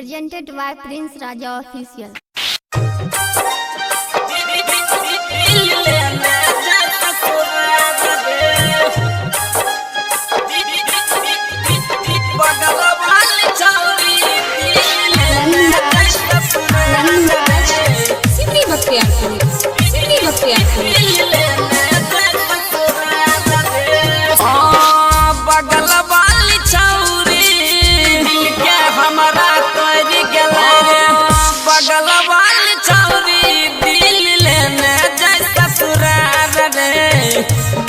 Presented by Prince Raja Official.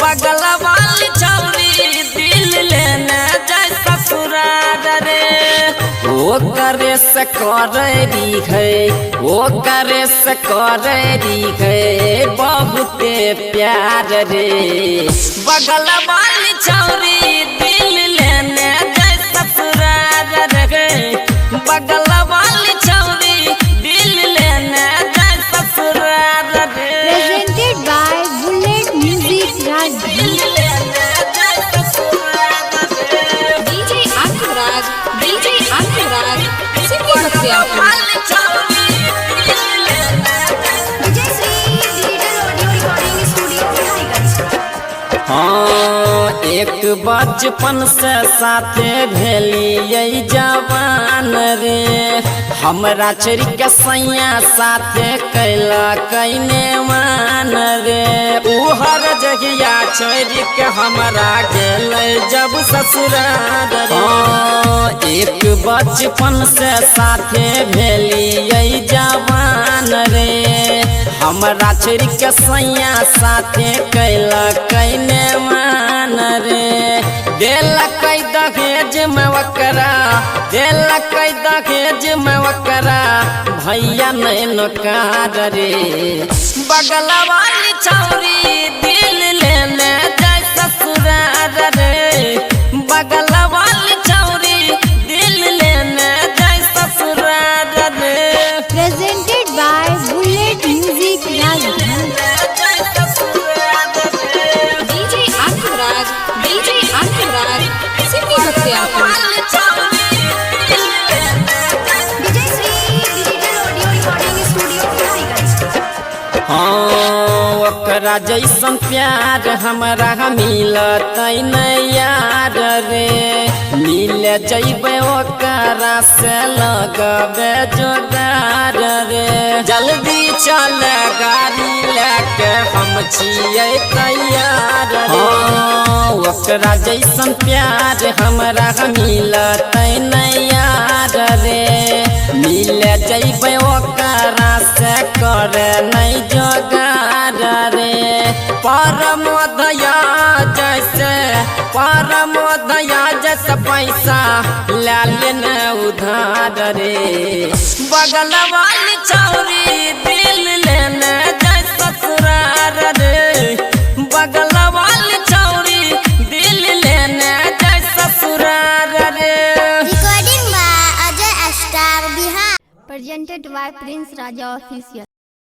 बगल वाली छौरी दिल लेने जैसा ससुराल रे वो करे से कररी है वो करे से कररी है बहुते प्यार रे बगल वाली छौरी दिल लेने जैसा ससुराल रे बगल वाली छौरी दिल लेने जैसा ससुराल रे। Presented by Bullet Music Raj. DJ Anurag, Sydney Bhakhtiarpur. हाँ एक बचपन से साथे भेलिए जवान रे हमरा चोरी के सैया साथे कैला कैने मान रे उहर जगिया छोरी के हमरा गेल जब ससुराल रे। हाँ एक बचपन से साथे भेलिए जवान रे हमरा छोरी के सैया साथे कैला कैने मान रे देलक दहेज में वकरा देलक दहेज में वकरा भैया नैन कार रे बगल वाली छौरी दिल लेने जैसा ससुराल रे बगल वाली छौरी दिल लेने जैसा ससुराल रे। Presented by Bullet Music Raj. DJ Anurag, Sydney Bhakhtiarpur. हाँ ओकरा जैसन प्यार हमरा मिलत नहीं यार रे मिल जैबे ओकरा से लगबे जोगार रे जल्दी चल गाड़ी लेके हम छिए तैयार रे। हाँ ओकरा जैसन प्यार हमरा मिलत नहीं यार रे मिल जैबे ओकरा से करे नहीं जोगार रे परमोदया जैसे पैसा ले लेने उधार रे बगल वाली छौरी दिल लेने जैसा ससुराल रे बगल वाली छौरी दिल लेने जैसा ससुराल रे। Recording by Ajay Ashtar Bihar. Presented by Prince Raja Official.